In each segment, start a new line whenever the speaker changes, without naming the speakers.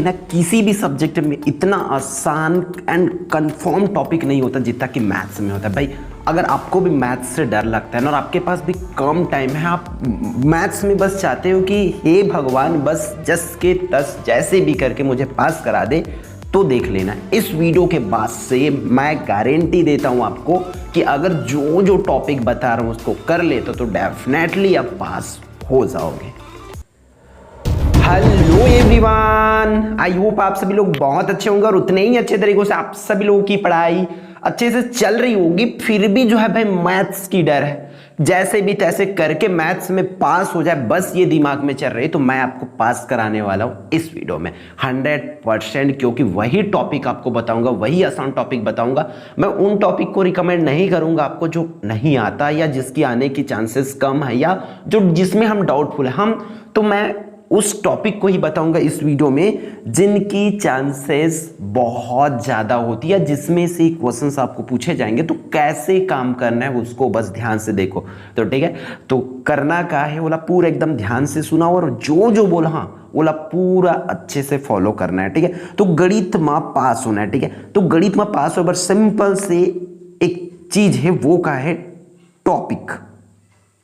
ना किसी भी सब्जेक्ट में इतना आसान एंड कंफर्म टॉपिक नहीं होता जितना कि मैथ्स में होता है। भाई अगर आपको भी मैथ्स से डर लगता है ना और आपके पास भी कम टाइम है, आप मैथ्स में बस चाहते हो कि हे भगवान बस जस के तस जैसे भी करके मुझे पास करा दे, तो देख लेना इस वीडियो के बाद से मैं गारंटी देता हूं आपको कि अगर जो जो टॉपिक बता रहा हूं उसको कर लेते तो डेफिनेटली आप पास हो जाओगे। हेलो एवरीवन, आई होप आप सभी लोग बहुत अच्छे होंगे और उतने ही अच्छे तरीकों से आप सभी लोगों की पढ़ाई अच्छे से चल रही होगी। फिर भी जो है भाई मैथ्स की डर है, जैसे भी तैसे करके मैथ्स में पास हो जाए, बस ये दिमाग में चल रही। तो मैं आपको पास कराने वाला हूँ इस वीडियो में 100%, क्योंकि वही टॉपिक आपको बताऊंगा, वही आसान टॉपिक बताऊंगा। मैं उन टॉपिक को रिकमेंड नहीं करूंगा आपको जो नहीं आता या जिसकी आने की चांसेस कम है या जो जिसमें हम डाउटफुल है। तो मैं उस टॉपिक को ही बताऊंगा इस वीडियो में जिनकी चांसेस बहुत ज़्यादा होती है, जिसमें से क्वेश्चंस आपको पूछे जाएंगे। तो कैसे काम करना है उसको बस ध्यान से देखो। तो ठीक है, तो करना क्या है बोला, पूरा एकदम ध्यान से सुना और जो जो बोला हाँ बोला पूरा अच्छे से फॉलो करना है। ठीक है, तो गणित में पास होना है। ठीक है, तो गणित में पास हो सिंपल से एक चीज है, वो क्या है, टॉपिक।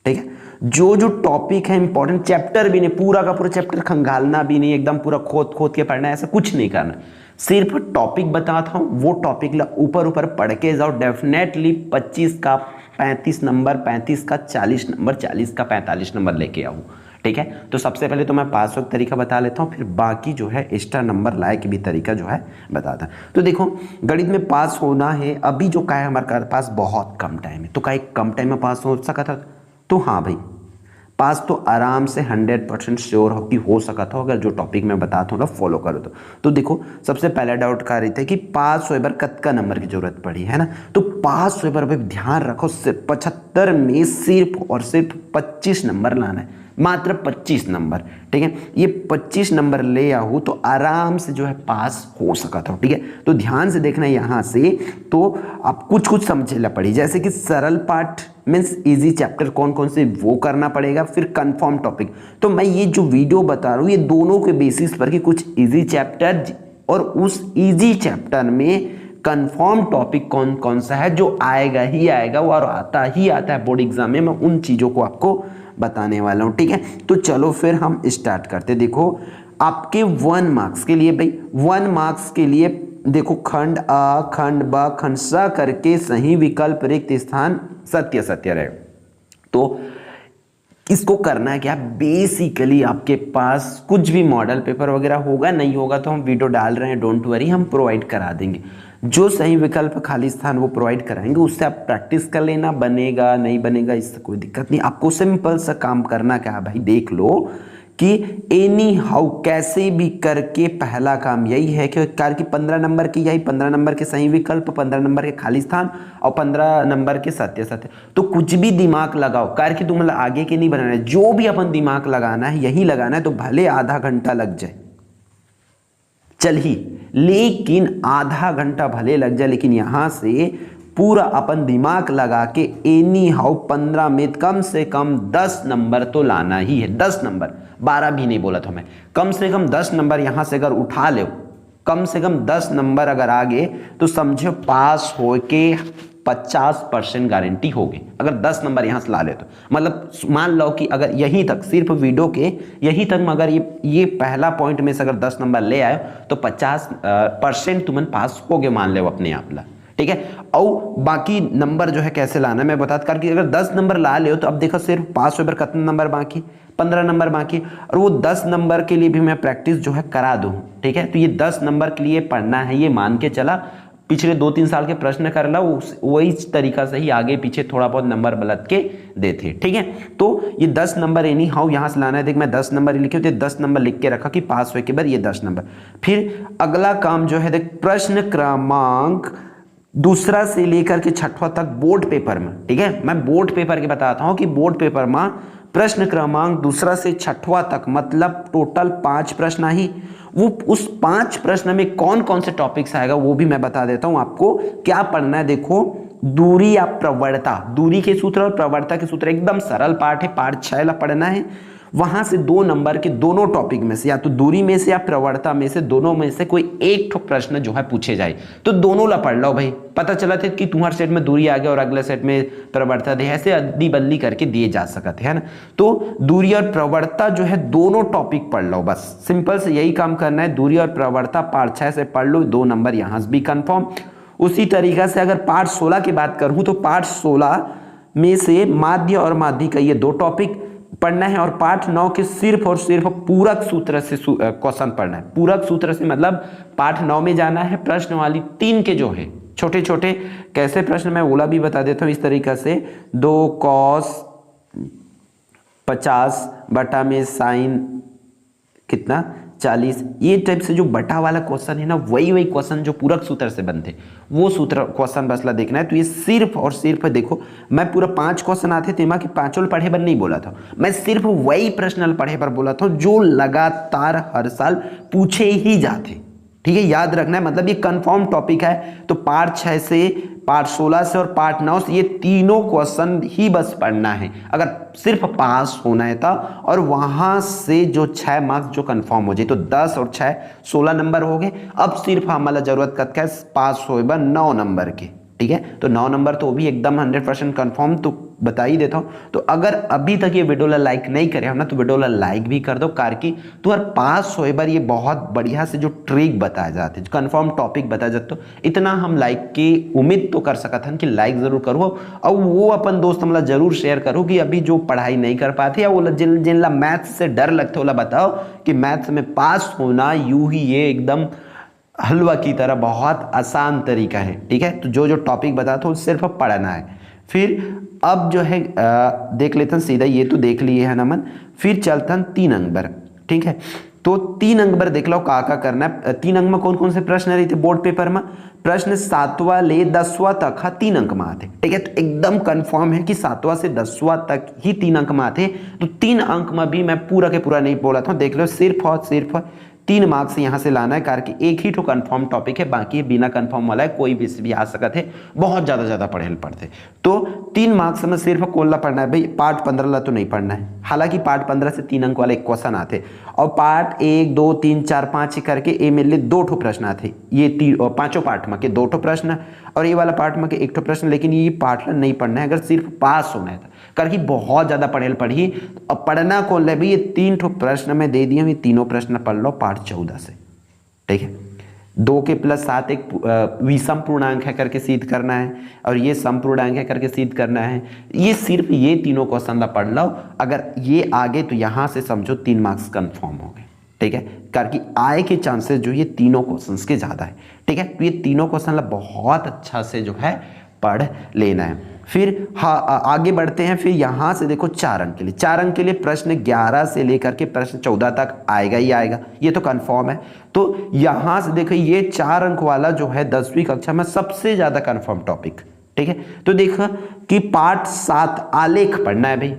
ठीक है, जो जो टॉपिक है इंपॉर्टेंट, चैप्टर भी नहीं, पूरा का पूरा चैप्टर खंगालना भी नहीं, एकदम पूरा खोद खोद के पढ़ना है, ऐसा कुछ नहीं करना। सिर्फ टॉपिक बताता हूं, वो टॉपिक ऊपर ऊपर पढ़ के जाओ। डेफिनेटली 25 का 35 नंबर, 35 का 40 नंबर, 40 का 45 नंबर लेके आओ। ठीक है, तो सबसे पहले तो मैं पास का तरीका बता लेता हूँ, फिर बाकी जो है एक्स्ट्रा नंबर लाए के भी तरीका जो है बताता। तो देखो, गणित में पास होना है, अभी जो का है हमारे पास बहुत कम टाइम है, तो का कम टाइम में पास हो सका था। तो हाँ भाई, पास तो आराम से 100% श्योर हो कि हो सका था अगर जो टॉपिक मैं बताता हूँ ना फॉलो करो तो देखो, सबसे पहला डाउट का रहता है कि पास होए बार कत्का नंबर की जरूरत पड़ी है ना। तो पास होए बार भाई ध्यान रखो, सिर्फ 75 में सिर्फ और सिर्फ 25 नंबर लाना है, मात्र 25 नंबर। ठीक है, ये 25 नंबर ले आऊँ तो आराम से जो है पास हो सका था। ठीक है, तो ध्यान से देखना यहाँ से, तो आप कुछ कुछ समझना पड़ी, जैसे कि सरल पाठ मीन्स इजी चैप्टर कौन कौन से वो करना पड़ेगा, फिर कंफर्म टॉपिक। तो मैं ये जो वीडियो बता रहा हूँ ये दोनों के बेसिस पर कि कुछ इजी चैप्टर और उस इजी चैप्टर में कंफर्म टॉपिक कौन कौन सा है जो आएगा ही आएगा और आता ही आता है बोर्ड एग्जाम में, मैं उन चीज़ों को आपको बताने वाला हूँ। ठीक है, तो चलो फिर हम स्टार्ट करते। देखो, आपके 1 मार्क्स के लिए भाई, 1 मार्क्स के लिए देखो, खंड आ, खंड ब, खंड स करके सही विकल्प रिक्त स्थान सत्य सत्य रहे। तो इसको करना है क्या, बेसिकली आपके पास कुछ भी मॉडल पेपर वगैरह होगा, नहीं होगा तो हम वीडियो डाल रहे हैं, डोंट वरी, हम प्रोवाइड करा देंगे। जो सही विकल्प खाली स्थान वो प्रोवाइड कराएंगे, उससे आप प्रैक्टिस कर लेना, बनेगा नहीं बनेगा इससे कोई दिक्कत नहीं। आपको सिंपल सा काम करना क्या है भाई, देख लो कि एनी हाउ कैसे भी करके पहला काम यही है कि कार की 15 नंबर की यही 15 नंबर के सही विकल्प, 15 नंबर के खाली स्थान और 15 नंबर के सत्य सत्य। तो कुछ भी दिमाग लगाओ, कार की तुम आगे के नहीं बनाना है, जो भी अपन दिमाग लगाना है यही लगाना है, तो भले आधा घंटा लग जाए चल ही, लेकिन आधा घंटा भले लग जाए, लेकिन यहां से पूरा अपन दिमाग लगा के एनी हाउ 15 में कम से कम 10 नंबर तो लाना ही है। 10 नंबर, 12 भी नहीं बोला था मैं, कम से कम 10 नंबर यहां से अगर उठा ले, कम से कम 10 नंबर अगर आगे, तो समझो पास हो के 50% गारंटी होगी अगर 10 नंबर यहां से ला ले तो। मतलब मान लो कि अगर यहीं तक, सिर्फ वीडियो के यहीं तक में अगर ये पहला पॉइंट में से अगर 10 नंबर ले आए तो 50% तुम पास हो गए, मान लो अपने आप ला। ठीक है, और बाकी नंबर जो है कैसे लाना है मैं बता कर कि अगर 10 नंबर ला ले तो अब देखो सिर्फ पास होकर कितने नंबर बाकी, 15 नंबर बाकी, और वो 10 नंबर के लिए भी मैं प्रैक्टिस जो है करा दूं। ठीक है, तो ये 10 नंबर के लिए पढ़ना है, ये मान के चला, पिछले 2-3 साल के प्रश्न कर ला वही तरीका से ही आगे पीछे थोड़ा बहुत नंबर बलत के देते। ठीक है, तो ये 10 नंबर एनी हाउ यहां से लाना है। देख, मैं 10 नंबर लिखे तो 10 नंबर लिख के रखा कि पास हुए के बाद ये 10 नंबर। फिर अगला काम जो है, देख, प्रश्न क्रमांक दूसरा से लेकर के 6वां तक बोर्ड पेपर में। ठीक है, मैं बोर्ड पेपर के बताता हूं कि बोर्ड पेपर में प्रश्न क्रमांक दूसरा से 6वां तक मतलब टोटल 5 प्रश्न ही, वो उस 5 प्रश्न में कौन कौन से टॉपिक्स आएगा वो भी मैं बता देता हूं आपको। क्या पढ़ना है, देखो, दूरी या प्रवणता, दूरी के सूत्र और प्रवणता के सूत्र एकदम सरल पाठ है, पाठ 6 ला पढ़ना है। वहां से 2 नंबर के दोनों टॉपिक में से, या तो दूरी में से या प्रवणता में से, दोनों में से कोई एक ठो प्रश्न जो है पूछे जाए, तो दोनों ला पढ़ लो भाई। पता चला थे कि तुम्हारे सेट में दूरी आ गया और अगले सेट में प्रवणता दे, ऐसे अदली बदली करके दिए जा सकते है ना। तो दूरी और प्रवणता जो है दोनों टॉपिक पढ़ लो, बस सिंपल से यही काम करना है। दूरी और प्रवणता पार्ट 6 से पढ़ लो, 2 नंबर यहां से भी कंफर्म। उसी तरीका से अगर पार्ट 16 की बात करूं तो पार्ट 16 में से माध्य और माध्यिका का ये 2 टॉपिक पढ़ना है, और पार्ट 9 के सिर्फ और सिर्फ पूरक सूत्र से क्वेश्चन पढ़ना है। पूरक सूत्र से मतलब पार्ट 9 में जाना है, प्रश्न वाली 3 के जो है छोटे छोटे कैसे प्रश्न, मैं ओला भी बता देता हूं इस तरीका से। 2 cos 50 बटा में साइन कितना 40, ये टाइप से जो बटा वाला क्वेश्चन है ना, वही क्वेश्चन जो पूरक सूत्र से बनते, वो सूत्र क्वेश्चन बसला देखना है। तो ये सिर्फ और सिर्फ देखो, मैं पूरा 5 क्वेश्चन आते थे कि 5 पढ़े पर नहीं बोला था, मैं सिर्फ वही प्रश्न पढ़े पर बोला था जो लगातार हर साल पूछे ही जाते। ठीक है, याद रखना है, मतलब ये कंफर्म टॉपिक है। तो पार्ट 6 से, पार्ट 16 से और पार्ट 9 से ये तीनों क्वेश्चन ही बस पढ़ना है अगर सिर्फ पास होना है था। और वहां से जो 6 मार्क्स जो कंफर्म हो जाए, तो 10 और 6 16 नंबर हो गए। अब सिर्फ हमारा जरूरत कत का पास हो 9 नंबर के। ठीक है, तो 9 नंबर तो भी एकदम 100% कंफर्म, तो बता ही देता हूं। तो अगर अभी तक ये वीडियो ला लाइक नहीं करे हो ना, तो वीडियो ला लाइक भी कर दो, कारकी तुम्हारे पास हो बार ये बहुत बढ़िया से जो ट्रिक बताया जाते, जो कंफर्म टॉपिक बताया जाते, तो इतना हम लाइक की उम्मीद तो कर सकते हैं कि लाइक जरूर करो, और वो अपन दोस्त हमला जरूर शेयर करो कि अभी जो पढ़ाई नहीं कर पाते, या वो जिनला मैथ्स से डर लगते होला बताओ कि मैथ्स में पास होना यूं ही ये एकदम हलवा की तरह बहुत आसान तरीका है। ठीक है, तो जो जो टॉपिक बताता हूँ सिर्फ पढ़ना है। फिर अब जो है देख लेते हैं सीधा, ये तो देख लिए है नमन। फिर चलते हैं 3 नंबर। ठीक है, तो 3 नंबर देख लो का करना है। 3 अंक में कौन कौन से प्रश्न रहते बोर्ड पेपर में, प्रश्न 7वां ले 10वां तक 3 अंक में आते। ठीक है, तो एकदम कंफर्म है कि 7वां से 10वां तक ही 3 अंक में आते। तो 3 अंक में भी मैं पूरा के पूरा नहीं बोला था, देख लो सिर्फ और सिर्फ 3 मार्क्स यहां से लाना है, कारण कि एक ही तो कंफर्म टॉपिक है, बाकी बिना कंफर्म वाला है, कोई भी आ सकते है, बहुत ज्यादा पढ़े पढ़ते। तो 3 मार्क्स में सिर्फ कोल्ला पढ़ना है भाई, पार्ट 15 ला तो नहीं पढ़ना है। हालांकि पार्ट 15 से 3 अंक वाले क्वेश्चन आते, और पार्ट 1 2 3 4 5 करके ए मेरे लिए 2 ठो प्रश्न आते, ये 5 पार्ट में के 2 ठो प्रश्न, और ये वाला पार्ट में के 1 ठो प्रश्न। लेकिन ये पार्ट नहीं पढ़ना है अगर सिर्फ पास होना है, करके बहुत ज्यादा पढ़ी। अब पढ़ना कौन ले भाई, ये 3 ठो प्रश्न में दे दिए, ये तीनों प्रश्न पढ़ लो पार्ट 14 से। ठीक है, 2 के प्लस 7 एक विषम पूर्णांक है करके सिद्ध करना है, और ये सम पूर्णांक है करके सिद्ध करना है। ये सिर्फ ये तीनों क्वेश्चन पढ़ लो, अगर ये आगे तो यहां से समझो 3 मार्क्स कंफर्म हो गए। ठीक है, करके आए के चांसेस जो ये तीनों क्वेश्चंस के ज्यादा है। ठीक है, तो ये तीनों क्वेश्चन बहुत अच्छा से जो है पढ़ लेना है। फिर आगे बढ़ते हैं। फिर यहां से देखो 4 अंक के लिए, 4 अंक के लिए प्रश्न 11 से लेकर के प्रश्न 14 तक आएगा ही आएगा, ये तो कंफर्म है। तो यहां से देखो ये 4 अंक वाला जो है 10वीं कक्षा में सबसे ज्यादा कंफर्म टॉपिक। ठीक है, तो देखो कि पार्ट 7 आलेख पढ़ना है भाई,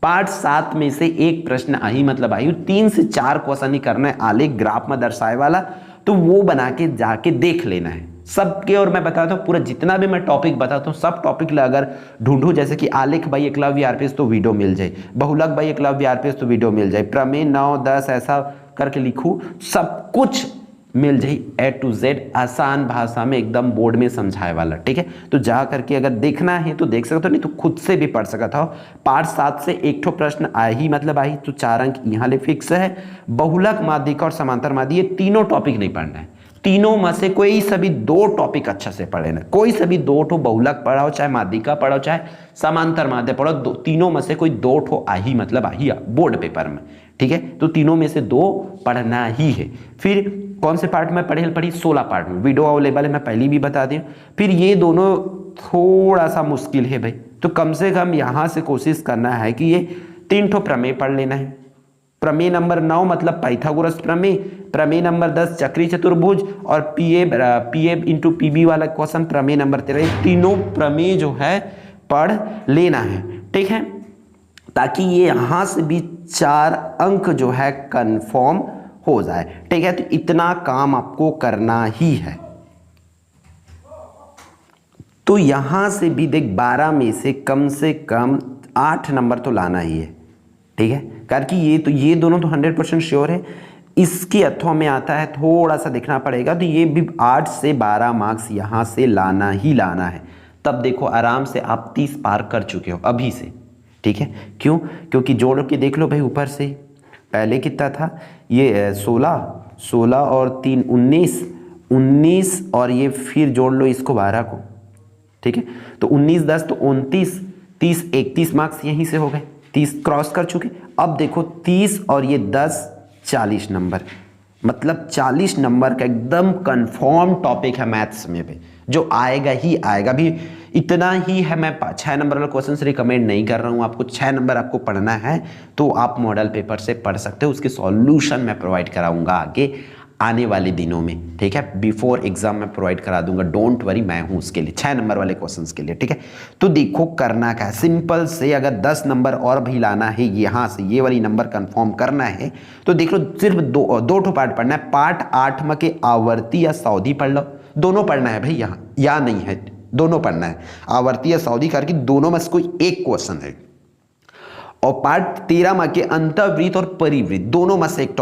पार्ट 7 में से एक प्रश्न आई, मतलब आई 3 से 4 क्वेश्चन ही करना है, आलेख ग्राफ में दर्शाए वाला, तो वो बना के जाके देख लेना है सबके। और मैं बताता हूँ पूरा जितना भी मैं टॉपिक बताता हूँ सब टॉपिक ला अगर ढूंढूं, जैसे कि आलेख बाई एकलव्य आरपीएस तो वीडियो मिल जाए, बहुलक बाई एकलव्य आरपीएस तो वीडियो मिल जाए, प्रमेय 9 10 ऐसा करके लिखूं, सब कुछ मिल जाए A to Z आसान भाषा में एकदम बोर्ड में समझाए वाला। ठीक है, तो जा करके अगर देखना है तो देख सकते हो, नहीं तो खुद से भी पढ़ सकता हो। पार्ट 7 से एक ठो प्रश्न आए ही मतलब आई, तो 4 अंक यहाँ ले फिक्स है। बहुलक माध्यिका और समांतर माध्यिका ये तीनों टॉपिक नहीं पढ़ना है, तीनों में से कोई सभी 2 टॉपिक अच्छा से पढ़े ना, कोई सभी 2 ठो बहुलक पढ़ाओ, चाहे माध्यिका पढ़ाओ, चाहे समांतर माध्यम पढ़ो, तीनों में से कोई 2 ठो आही मतलब आही बोर्ड पेपर में। ठीक है, तो तीनों में से 2 पढ़ना ही है। फिर कौन से पार्ट में पढ़ी 16 पार्ट में, वीडियो अवेलेबल है, मैं पहले भी बता दूं। फिर ये दोनों थोड़ा सा मुश्किल है भाई, तो कम से कम यहां से कोशिश करना है कि ये 3 ठो प्रमेय पढ़ लेना है। प्रमेय नंबर 9 मतलब पाइथागोरस प्रमेय, प्रमेय नंबर 10 चक्री चतुर्भुज, और पीए इंटू पीबी वाला क्वेश्चन प्रमेय नंबर 13, तीनों प्रमेय जो है पढ़ लेना है। ठीक है, ताकि ये यहां से भी 4 अंक जो है कंफर्म हो जाए। ठीक है, तो इतना काम आपको करना ही है। तो यहां से भी देख 12 में से कम 8 नंबर तो लाना ही है। ठीक है, कारण कि ये दोनों तो 100% श्योर है। इसके अर्थों में आता है, थोड़ा सा देखना पड़ेगा, तो ये भी 8 से 12 मार्क्स यहाँ से लाना ही लाना है। तब देखो आराम से आप 30 पार कर चुके हो अभी से, ठीक है। क्यों? क्योंकि जोड़ के देख लो भाई ऊपर से, पहले कितना था ये 16 और 3 19 और ये फिर जोड़ लो इसको 12 को, ठीक है। तो 19 10 तो 29, 30 31 मार्क्स यहीं से हो गए, 30 क्रॉस कर चुके। अब देखो 30 और ये 10 40 नंबर, मतलब 40 नंबर का एकदम कंफर्म टॉपिक है मैथ्स में पे, जो आएगा ही आएगा। भी इतना ही है, मैं 6 नंबर वाला क्वेश्चन रिकमेंड नहीं कर रहा हूँ आपको। 6 नंबर आपको पढ़ना है तो आप मॉडल पेपर से पढ़ सकते हो, उसके सॉल्यूशन मैं प्रोवाइड कराऊंगा आगे आने वाले दिनों में, ठीक है। बिफोर एग्जाम में प्रोवाइड करा दूंगा, डोंट वरी, मैं हूं उसके लिए 6 नंबर वाले क्वेश्चंस के लिए, ठीक है। तो देखो करना क्या है, सिंपल से अगर 10 नंबर और भी लाना है यहाँ से, ये वाली नंबर कंफर्म करना है, तो देख लो सिर्फ दो ठो पार्ट पढ़ना है। पार्ट 8 में के आवर्ती या सऊदी पढ़ लो, दोनों पढ़ना है भाई, यहाँ या नहीं है, दोनों पढ़ना है। आवर्ती या सऊदी करके दोनों में से कोई एक क्वेश्चन है। और पार्ट 13 में के अंतर्वृत्त और परिवृत्त दोनों में से एक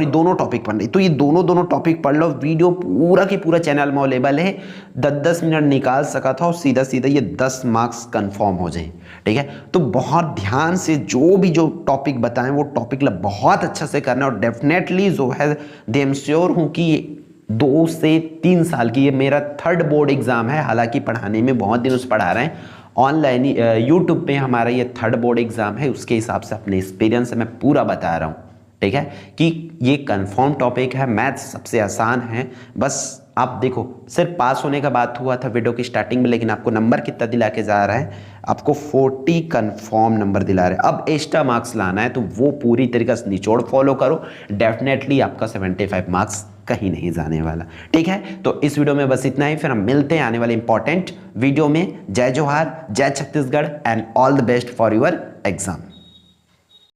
दोनों टॉपिक पढ़ने। तो ये दोनों टॉपिक पढ़ लो। वीडियो पूरा की पूरा चैनल में अवेलेबल है, 10-10 मिनट निकाल सका था और सीधा सीधा ये 10 मार्क्स कंफर्म हो जाए, ठीक है। तो बहुत ध्यान से जो टॉपिक बताएं वो टॉपिक बहुत अच्छा से करना, और डेफिनेटली जो है देम श्योर हूँ कि 2 से 3 साल की ये मेरा 3rd बोर्ड एग्जाम है। हालांकि पढ़ाने में बहुत दिनों से पढ़ा रहे हैं, ऑनलाइन यूट्यूब पे हमारा ये 3rd बोर्ड एग्जाम है, उसके हिसाब से अपने एक्सपीरियंस से मैं पूरा बता रहा हूँ, ठीक है, कि ये कंफर्म टॉपिक है। मैथ्स सबसे आसान है, बस आप देखो सिर्फ पास होने का बात हुआ था वीडियो की स्टार्टिंग में, लेकिन आपको नंबर कितना दिला के जा रहा है, आपको 40 कंफर्म नंबर दिला रहे हैं। अब एक्स्ट्रा मार्क्स लाना है तो वो पूरी तरीके से निचोड़ फॉलो करो, डेफिनेटली आपका 75 मार्क्स कहीं नहीं जाने वाला, ठीक है। तो इस वीडियो में बस इतना ही, फिर हम मिलते हैं आने वाले इंपॉर्टेंट वीडियो में। जय जोहार, जय Chhattisgarh and all the best for your exam.